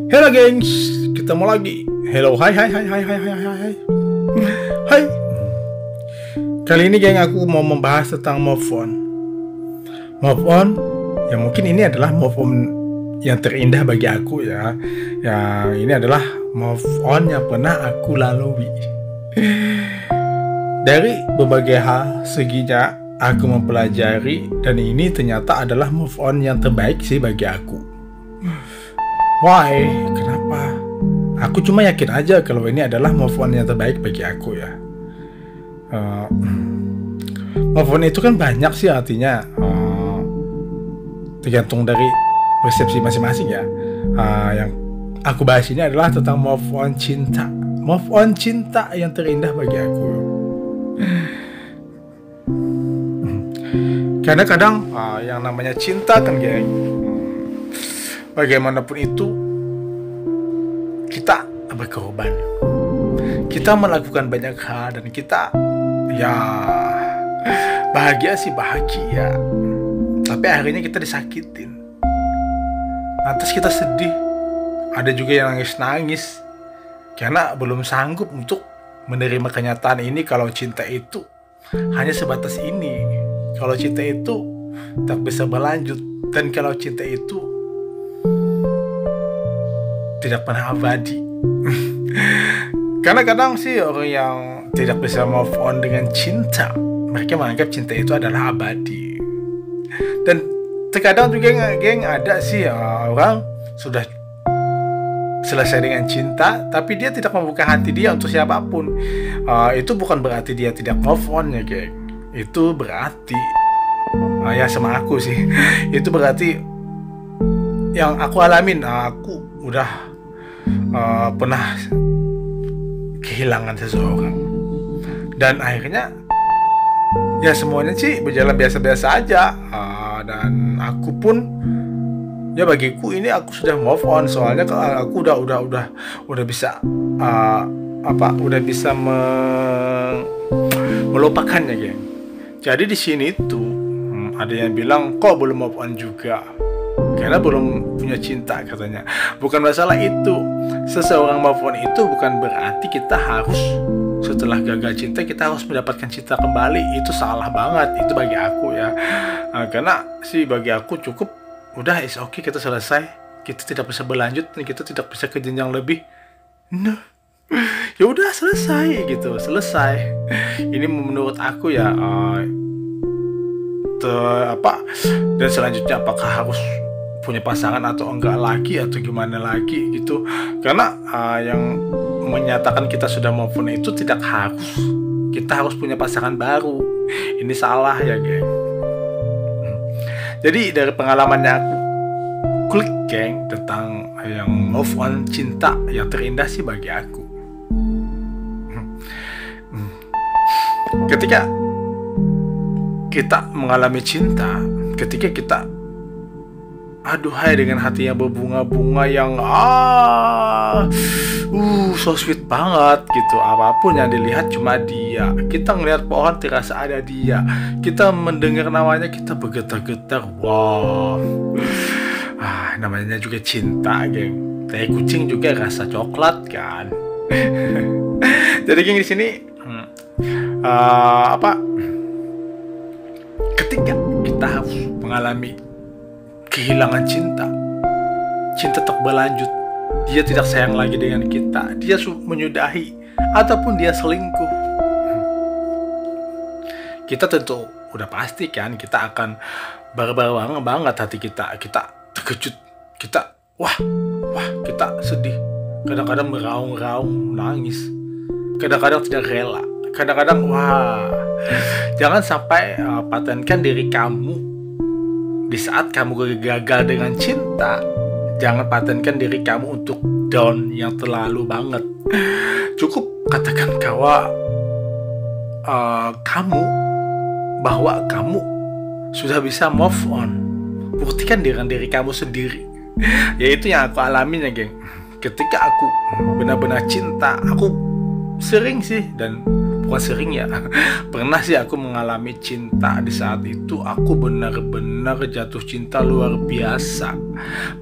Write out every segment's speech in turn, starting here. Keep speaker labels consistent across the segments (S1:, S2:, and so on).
S1: Halo gengs, ketemu lagi. Hello, hai hai hai hai hai hai hai hai. Hai. Kali ini geng aku mau membahas tentang move on. Move on, ya mungkin ini adalah move on yang terindah bagi aku ya. Ya ini adalah move on yang pernah aku lalui. Dari berbagai hal seginya aku mempelajari dan ini ternyata adalah move on yang terbaik sih bagi aku. Why? Kenapa? Aku cuma yakin aja kalau ini adalah move on yang terbaik bagi aku ya. Move on itu kan banyak sih artinya, tergantung dari persepsi masing-masing ya. Yang aku bahas ini adalah tentang move on cinta. Move on cinta yang terindah bagi aku. Karena kadang yang namanya cinta kan geng, bagaimanapun itu kita berkorban, kita melakukan banyak hal dan kita ya bahagia sih bahagia, tapi akhirnya kita disakitin. Lantas kita sedih, ada juga yang nangis-nangis karena belum sanggup untuk menerima kenyataan ini kalau cinta itu hanya sebatas ini, kalau cinta itu tak bisa berlanjut, dan kalau cinta itu tidak pernah abadi. Karena kadang sih orang yang tidak bisa move on dengan cinta, mereka menganggap cinta itu adalah abadi. Dan terkadang juga geng ada sih orang sudah selesai dengan cinta tapi dia tidak membuka hati dia untuk siapapun. Itu bukan berarti dia tidak move on ya geng. Itu berarti ya sama aku sih. Itu berarti yang aku alamin, aku udah pernah kehilangan seseorang dan akhirnya ya semuanya sih berjalan biasa-biasa aja, dan aku pun ya bagiku ini aku sudah move on, soalnya aku udah bisa udah bisa melupakannya geng. Jadi di sini tuh ada yang bilang kok belum move on juga karena belum punya cinta katanya. Bukan masalah itu. Seseorang move on itu bukan berarti kita harus setelah gagal cinta kita harus mendapatkan cinta kembali. Itu salah banget itu bagi aku ya. Karena sih bagi aku cukup udah is okay, kita selesai. Kita tidak bisa berlanjut dan kita tidak bisa ke jenjang lebih. Nah, ya udah selesai gitu, selesai. Ini menurut aku ya. Dan selanjutnya apakah harus punya pasangan atau enggak lagi atau gimana lagi gitu. Karena yang menyatakan kita sudah move on itu tidak harus kita harus punya pasangan baru. Ini salah ya geng. Jadi dari pengalamannya aku klik geng tentang yang move on cinta yang terindah sih bagi aku. Ketika kita mengalami cinta, ketika kita aduhai dengan hati yang berbunga-bunga yang so sweet banget gitu. Apapun yang dilihat cuma dia. Kita ngelihat pohon terasa ada dia. Kita mendengar namanya kita bergetar-getar. Wow. Namanya juga cinta, geng. Tai kucing juga rasa coklat kan. Jadi geng di sini ketika kita harus mengalami kehilangan cinta tak berlanjut, dia tidak sayang lagi dengan kita, dia menyudahi ataupun dia selingkuh, kita tentu udah pasti kan kita akan berbarang banget hati kita terkejut, kita wah kita sedih, kadang-kadang meraung-raung nangis, kadang-kadang tidak rela, kadang-kadang jangan sampai patenkan diri kamu di saat kamu gagal dengan cinta. Jangan patenkan diri kamu untuk down yang terlalu banget. Cukup katakan bahwa kamu sudah bisa move on. Buktikan dengan diri kamu sendiri. Yaitu yang aku alamin ya geng. Ketika aku benar-benar cinta, aku sering sih dan bukan sering ya, pernah sih aku mengalami cinta. Di saat itu aku benar-benar jatuh cinta luar biasa.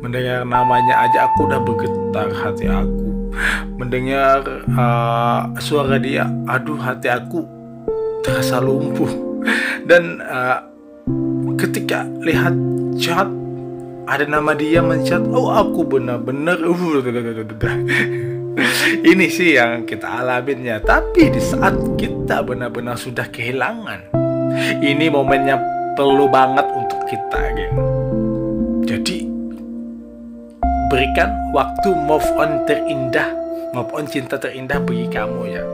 S1: Mendengar namanya aja aku udah bergetar hati aku. Mendengar suara dia, aduh hati aku terasa lumpuh. Dan ketika lihat chat ada nama dia menchat, oh aku benar-benar ini sih yang kita alaminnya. Tapi di saat kita benar-benar sudah kehilangan, ini momennya perlu banget untuk kita, geng. Jadi berikan waktu move on terindah, move on cinta terindah bagi kamu ya.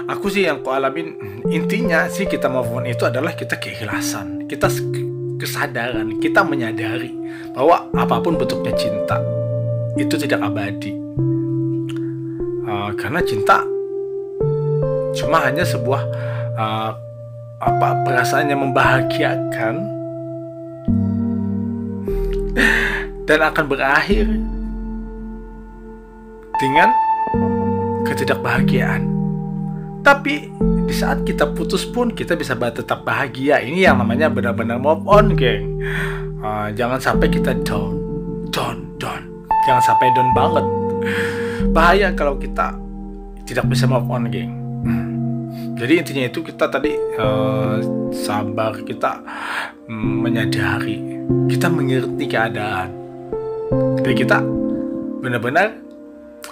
S1: Aku sih yang ku alamin, intinya sih kita move on itu adalah kita keikhlasan, kita kesadaran, kita menyadari bahwa apapun bentuknya cinta itu tidak abadi. Karena cinta cuma hanya sebuah perasaan yang membahagiakan dan akan berakhir dengan ketidakbahagiaan. Tapi di saat kita putus pun kita bisa tetap bahagia. Ini yang namanya benar-benar move on, geng. Jangan sampai kita down. Jangan sampai down banget. Bahaya kalau kita tidak bisa move on, geng. Jadi intinya itu kita tadi sabar, kita menyadari, kita mengerti keadaan. Dan kita benar-benar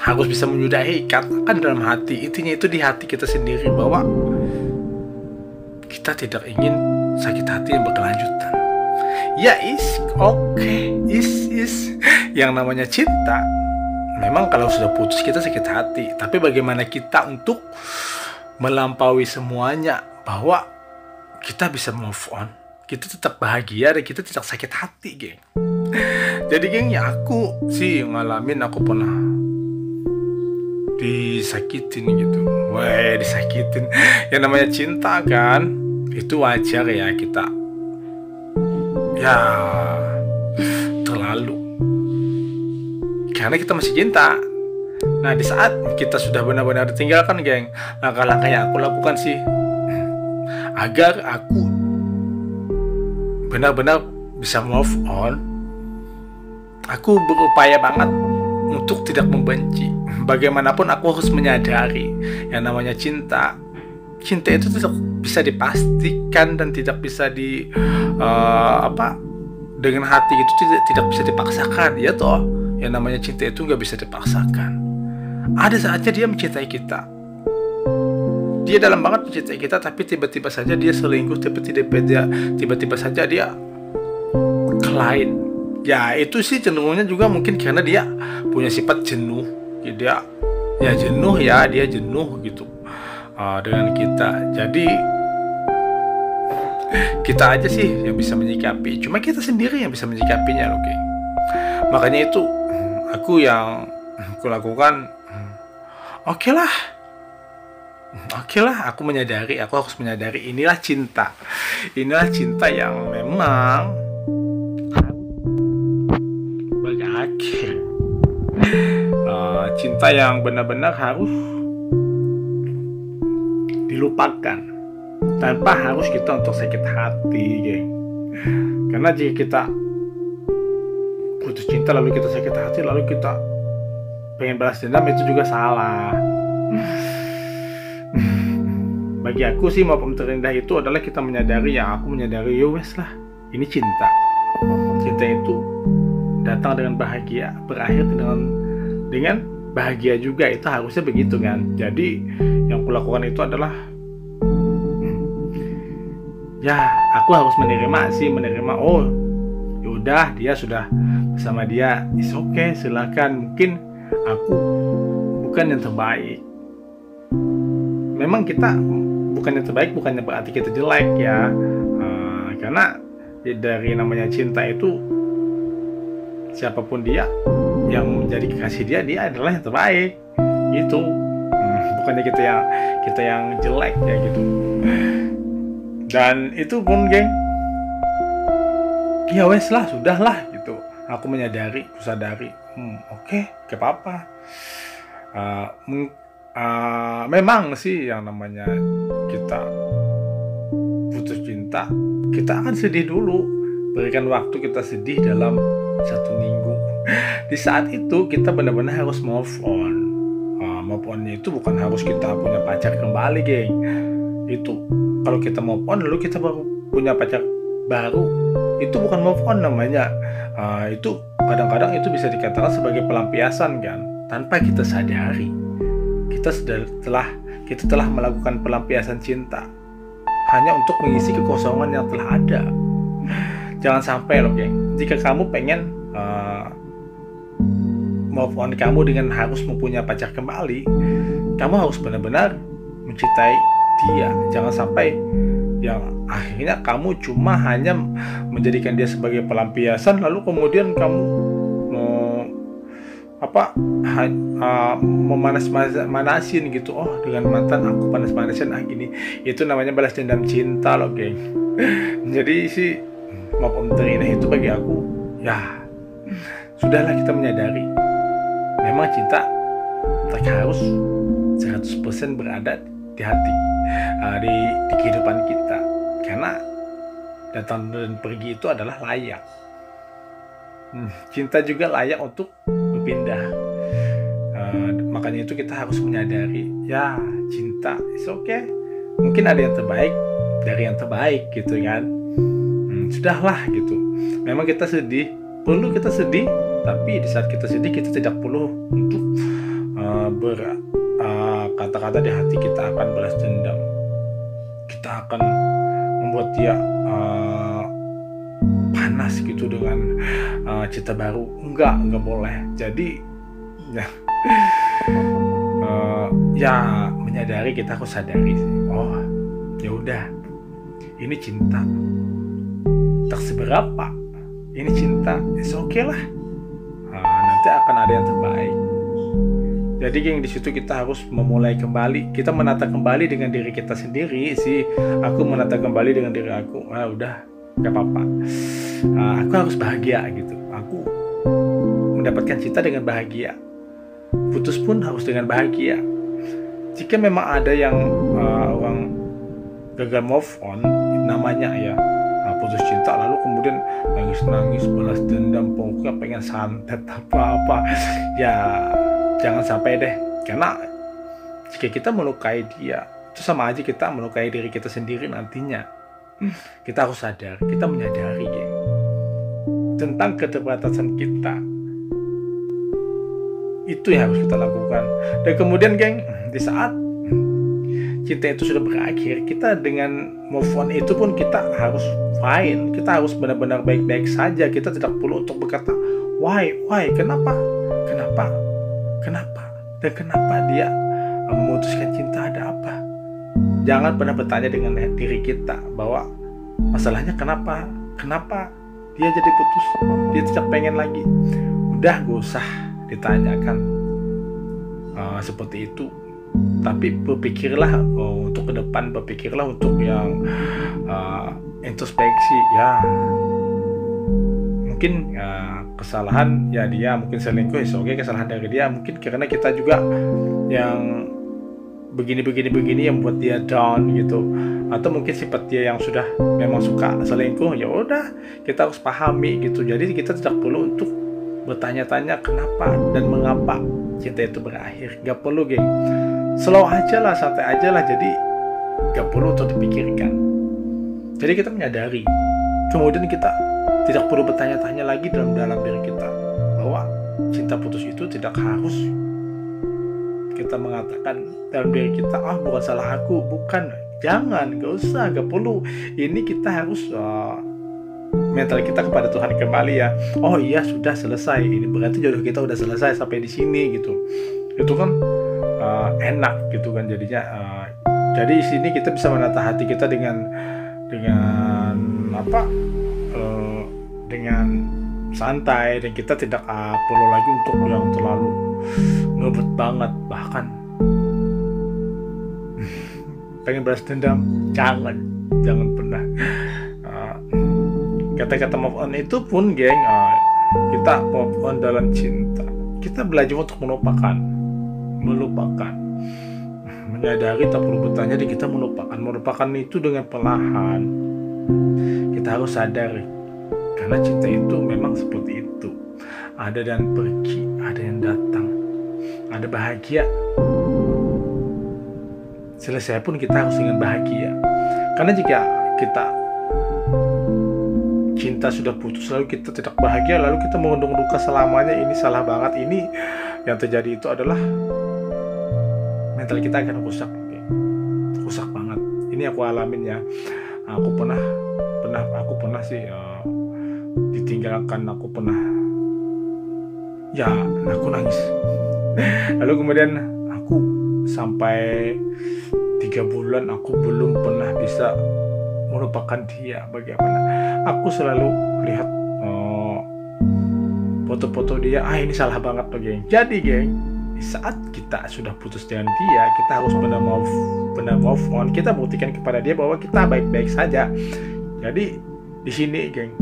S1: harus bisa menyudahi, katakan dalam hati. Intinya itu di hati kita sendiri bahwa kita tidak ingin sakit hati yang berkelanjutan. Ya is yang namanya cinta. Memang kalau sudah putus kita sakit hati, tapi bagaimana kita untuk melampaui semuanya, bahwa kita bisa move on, kita tetap bahagia dan kita tidak sakit hati, geng. Jadi geng, ya aku sih ngalamin, aku pernah disakitin gitu. Disakitin. Yang namanya cinta kan, itu wajar ya, kita ya terlalu, karena kita masih cinta. Nah di saat kita sudah benar-benar ditinggalkan, geng, langkah-langkah yang aku lakukan sih agar aku benar-benar bisa move on, aku berupaya banget untuk tidak membenci. Bagaimanapun aku harus menyadari yang namanya cinta itu tidak bisa dipastikan dan tidak bisa dengan hati itu tidak bisa dipaksakan, ya toh. Yang namanya cinta itu nggak bisa dipaksakan. Ada saatnya dia mencintai kita, dia dalam banget mencintai kita, tapi tiba-tiba saja dia selingkuh, tiba-tiba saja dia ke lain. Ya itu sih cenderungnya juga mungkin karena dia punya sifat jenuh. Dia jenuh gitu dengan kita. Jadi kita aja sih yang bisa menyikapi, cuma kita sendiri yang bisa menyikapinya loh, geng. Makanya itu aku lakukan, oke lah, aku menyadari, aku harus menyadari inilah cinta yang memang berakhir. Cinta yang benar-benar harus dilupakan tanpa harus kita untuk sakit hati, geng. Karena jika kita putus cinta lalu kita sakit hati lalu kita pengen balas dendam, itu juga salah. Bagi aku sih move on terindah itu adalah kita menyadari, wes lah, ini cinta itu datang dengan bahagia, berakhir dengan bahagia juga. Itu harusnya begitu kan. Jadi yang kulakukan itu adalah aku harus menerima, oh yaudah dia sudah bersama dia, is okay, silakan. Mungkin aku bukan yang terbaik. Memang kita bukan yang terbaik, bukannya berarti kita jelek ya. Karena dari namanya cinta itu, siapapun dia yang menjadi kekasih dia adalah yang terbaik gitu. Bukannya kita yang jelek ya gitu. Dan itu pun, geng, ya wes lah, sudah lah gitu. Aku sadari, oke, gak apa-apa. Memang sih yang namanya kita putus cinta, kita akan sedih dulu. Berikan waktu kita sedih dalam 1 minggu. Di saat itu kita benar-benar harus move on. Move onnya itu bukan harus kita punya pacar kembali, geng. Itu kalau kita move on lalu kita baru punya pacar baru, itu bukan move on namanya. Itu kadang-kadang itu bisa dikatakan sebagai pelampiasan kan, tanpa kita sadari. Kita telah melakukan pelampiasan cinta hanya untuk mengisi kekosongan yang telah ada. Jangan sampai loh, geng. Jika kamu pengen move on kamu dengan harus mempunyai pacar kembali, kamu harus benar-benar mencintai dia. Jangan sampai yang akhirnya kamu cuma hanya menjadikan dia sebagai pelampiasan, lalu kemudian kamu memanas-manasin gitu. Oh, dengan mantan aku panas-manasin gini. Itu namanya balas dendam cinta loh, geng. Jadi sih move on terindah itu bagi aku, ya sudahlah kita menyadari memang cinta tak harus 100% berada di hati, di kehidupan kita, karena datang dan pergi itu adalah layak. Cinta juga layak untuk berpindah. Makanya itu kita harus menyadari, ya cinta is okay, mungkin ada yang terbaik dari yang terbaik gitu kan. Sudahlah gitu. Memang kita sedih, perlu kita sedih, tapi di saat kita sedih kita tidak perlu untuk kata-kata di hati kita akan balas dendam, kita akan membuat dia panas gitu dengan cinta baru. Enggak boleh. Jadi ya menyadari, kita harus sadari, oh ya udah, ini cinta tak seberapa, ini cinta is okay lah, nanti akan ada yang terbaik. Jadi geng, di situ kita harus memulai kembali, kita menata kembali dengan diri kita sendiri sih. Aku menata kembali dengan diri aku, udah gak apa-apa, aku harus bahagia gitu. Aku mendapatkan cinta dengan bahagia, putus pun harus dengan bahagia. Jika memang ada yang orang gagal move on, namanya ya putus cinta, lalu kemudian nangis-nangis, balas dendam, pokoknya pengen santet apa-apa, ya jangan sampai deh. Karena jika kita melukai dia, itu sama aja kita melukai diri kita sendiri nantinya. Kita harus sadar, kita menyadari ya, tentang keterbatasan kita. Itu yang harus kita lakukan. Dan kemudian geng, di saat cinta itu sudah berakhir, kita dengan move on itu pun kita harus fine, kita harus benar-benar baik-baik saja. Kita tidak perlu untuk berkata why, kenapa, dan kenapa dia memutuskan cinta, ada apa. Jangan pernah bertanya dengan diri kita bahwa masalahnya kenapa dia jadi putus, dia tidak pengen lagi. Udah, gak usah ditanyakan seperti itu. Tapi berpikirlah untuk ke depan, berpikirlah untuk yang introspeksi. Ya mungkin kesalahan ya dia, mungkin selingkuh, oke, kesalahan dari dia. Mungkin karena kita juga yang begini yang buat dia down gitu, atau mungkin sifat dia yang sudah memang suka selingkuh. Ya udah, kita harus pahami gitu. Jadi kita tidak perlu untuk bertanya-tanya kenapa dan mengapa cinta itu berakhir. Gak perlu, geng. Slow aja lah, santai aja lah. Jadi gak perlu untuk dipikirkan. Jadi kita menyadari, kemudian kita tidak perlu bertanya-tanya lagi dalam diri kita bahwa cinta putus itu tidak harus kita mengatakan dalam diri kita, bukan salah aku, bukan. Jangan, gak usah, gak perlu. Ini kita harus mental kita kepada Tuhan kembali ya. Oh iya, sudah selesai. Ini berarti jodoh kita udah selesai sampai di sini gitu. Itu kan enak gitu kan jadinya. Jadi di sini kita bisa menata hati kita dengan dengan santai, dan kita tidak perlu lagi untuk yang terlalu ngebet banget. Bahkan pengen balas dendam, jangan pernah. Kata-kata move on itu pun geng, kita move on dalam cinta, kita belajar untuk melupakan melupakan, menyadari tak perlu bertanya dan kita melupakan itu dengan perlahan. Kita harus sadar karena cinta itu memang seperti itu, ada dan pergi, ada yang datang, ada bahagia, selesai pun kita harus dengan bahagia. Karena jika kita cinta sudah putus lalu kita tidak bahagia, lalu kita mengundung duka selamanya, ini salah banget. Ini yang terjadi itu adalah mental kita akan rusak, rusak banget. Ini aku alamin ya. Aku pernah sih ditinggalkan, aku pernah ya, aku nangis. Lalu kemudian aku sampai 3 bulan aku belum pernah bisa melupakan dia. Bagaimana aku selalu lihat foto-foto dia, ini salah banget tuh geng. Jadi geng, di saat kita sudah putus dengan dia, kita harus benar move on. Kita buktikan kepada dia bahwa kita baik-baik saja. Jadi di sini geng,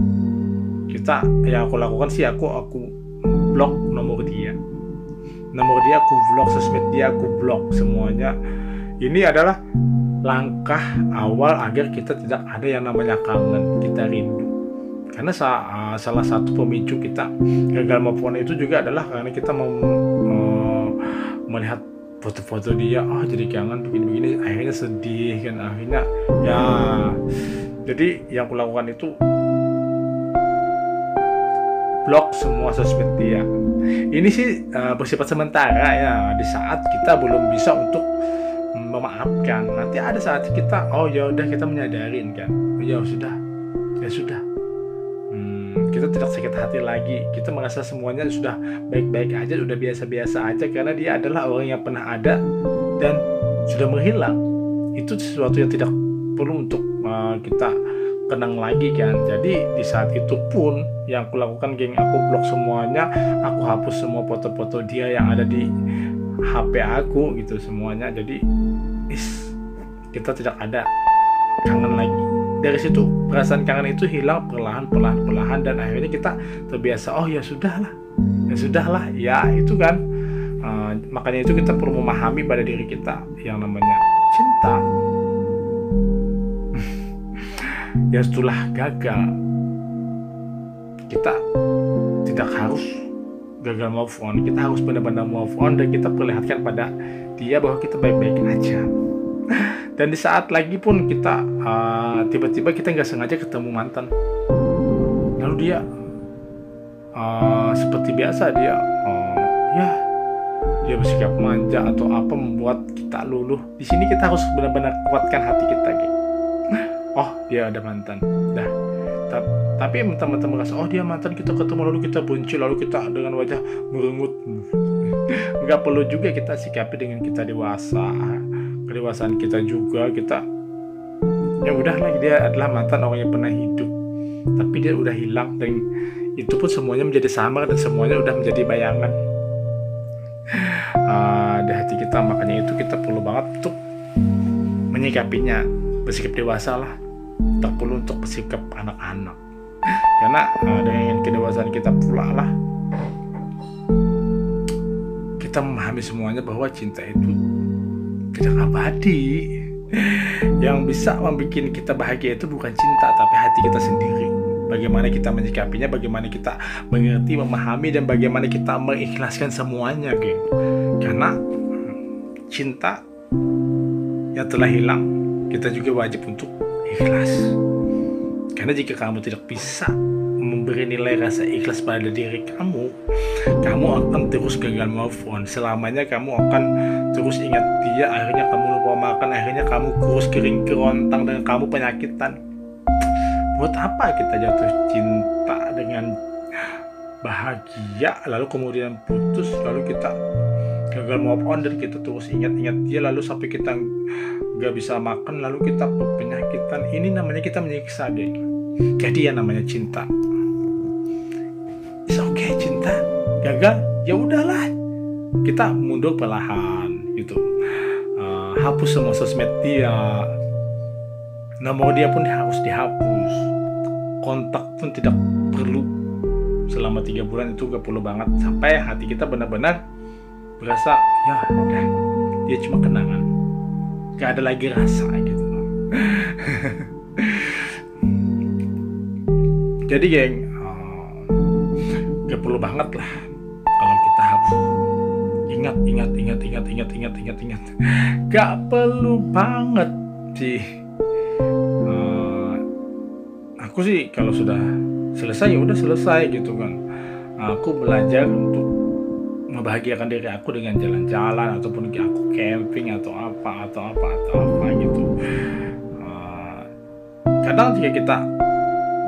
S1: kita yang aku lakukan sih, aku blok nomor dia, aku blok sosmed dia, aku blok semuanya. Ini adalah langkah awal agar kita tidak ada yang namanya kangen, kita rindu. Karena salah satu pemicu kita gagal move on itu juga adalah karena kita melihat foto-foto dia, jadi kangen begini-begini, akhirnya sedih kan, akhirnya ya. Jadi yang aku lakukan itu blok semua sosmed dia. Ini sih bersifat sementara ya, di saat kita belum bisa untuk memaafkan. Nanti ada saat kita ya udah, kita menyadarin kan, ya sudah, kita tidak sakit hati lagi, kita merasa semuanya sudah baik-baik aja, udah biasa-biasa aja, karena dia adalah orang yang pernah ada dan sudah menghilang. Itu sesuatu yang tidak perlu untuk kita kenang lagi kan. Jadi di saat itu pun yang aku lakukan geng, aku blok semuanya, aku hapus semua foto-foto dia yang ada di HP aku gitu semuanya. Jadi kita tidak ada kangen lagi. Dari situ perasaan kangen itu hilang perlahan dan akhirnya kita terbiasa, ya sudahlah ya itu kan. Makanya itu kita perlu memahami pada diri kita yang namanya cinta. Ya setelah gagal, kita tidak harus gagal move on, kita harus benar-benar move on dan kita perlihatkan pada dia bahwa kita baik-baik aja. Dan di saat lagi pun kita tiba-tiba kita nggak sengaja ketemu mantan, lalu dia seperti biasa dia dia bersikap manja atau apa, membuat kita luluh. Di sini kita harus benar-benar kuatkan hati kita gitu. Dia ada mantan, tapi mentang-mentang merasa dia mantan, kita ketemu lalu kita benci, lalu kita dengan wajah merengut. Nggak perlu juga, kita sikapi dengan kita dewasa, kedewasaan kita juga. Kita ya udahlah, dia adalah mantan orang yang pernah hidup, tapi dia udah hilang, dan itu pun semuanya menjadi samar dan semuanya udah menjadi bayangan di hati kita. Makanya itu kita perlu banget untuk menyikapinya, bersikap dewasa lah, tak perlu untuk bersikap anak-anak. Karena dengan kedewasaan kita pula lah kita memahami semuanya bahwa cinta itu tidak abadi. Yang bisa membuat kita bahagia itu bukan cinta, tapi hati kita sendiri. Bagaimana kita menyikapinya, bagaimana kita mengerti, memahami, dan bagaimana kita mengikhlaskan semuanya, geng. Karena cinta yang telah hilang, kita juga wajib untuk ikhlas. Karena jika kamu tidak bisa memberi nilai rasa ikhlas pada diri kamu akan terus gagal move on. Selamanya kamu akan terus ingat dia, akhirnya kamu lupa makan, akhirnya kamu kurus, kering, kerontang, dan kamu penyakitan. Buat apa kita jatuh cinta dengan bahagia, lalu kemudian putus, lalu kita gagal move on, dan kita terus ingat-ingat dia, lalu sampai kita gak bisa makan, lalu kita penyakitan. Ini namanya kita menyiksa, geng. Jadi yang namanya cinta, it's okay, cinta gagal, ya udahlah, kita mundur perlahan gitu. Hapus semua sosmed dia, nomor dia pun harus dihapus, kontak pun tidak perlu selama 3 bulan. Itu gak perlu banget, sampai hati kita benar-benar berasa ya udah, dia cuma kenangan, gak ada lagi rasa gitu. Jadi geng, gak perlu banget lah kalau kita harus ingat. Gak perlu banget sih. Aku sih kalau sudah selesai ya udah selesai gitu kan. Aku belajar untuk membahagiakan diri aku dengan jalan-jalan ataupun aku camping atau apa gitu. Kadang jika kita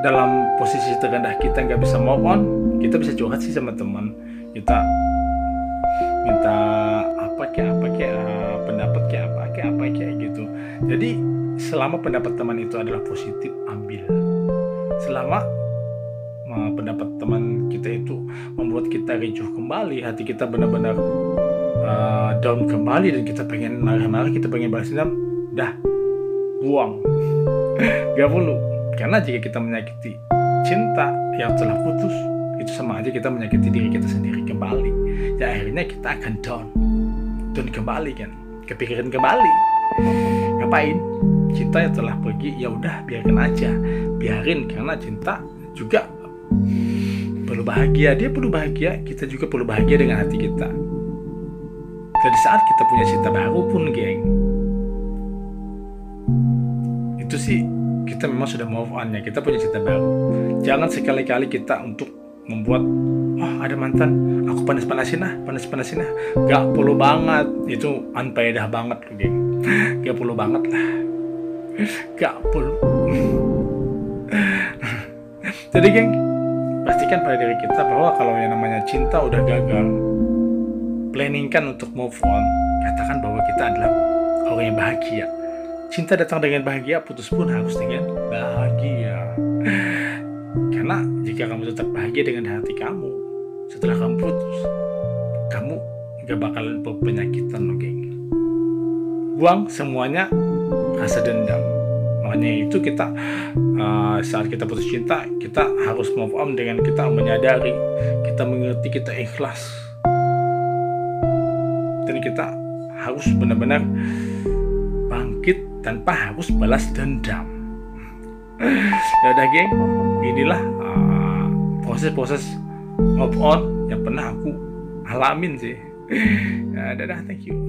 S1: dalam posisi terendah kita nggak bisa move on, kita bisa curhat sih sama teman kita, minta pendapat kayak gitu. Jadi selama pendapat teman itu adalah positif, ambil. Selama pendapat teman kita itu membuat kita ricuh kembali, hati kita benar-benar down kembali dan kita pengen marah-marah, kita pengen balas dendam, dah buang. Gak perlu. Karena jika kita menyakiti cinta yang telah putus, itu sama aja kita menyakiti diri kita sendiri kembali. Ya akhirnya kita akan down kembali kan, kepikiran kembali. Ngapain? Cinta yang telah pergi ya udah biarkan aja, biarin, karena cinta juga perlu bahagia, dia perlu bahagia, kita juga perlu bahagia dengan hati kita. Jadi saat kita punya cinta baru pun geng, itu sih kita memang sudah move on ya, kita punya cinta baru. Jangan sekali-kali kita untuk membuat ada mantan, aku panas-panasin ah. Gak perlu banget, itu unfaedah banget geng. Gak perlu banget lah, gak perlu. Jadi geng, pastikan pada diri kita bahwa kalau yang namanya cinta udah gagal, planningkan untuk move on. Katakan bahwa kita adalah orang yang bahagia. Cinta datang dengan bahagia, putus pun harus dengan bahagia. Karena jika kamu tetap bahagia dengan hati kamu, setelah kamu putus, kamu gak bakalan berpenyakitan loh geng. Buang semuanya rasa dendam. Makanya itu kita saat kita putus cinta, kita harus move on dengan kita menyadari, kita mengerti, kita ikhlas, dan kita harus benar-benar bangkit tanpa harus balas dendam. Ya udah geng, inilah proses move on yang pernah aku alamin sih. Dadah, thank you.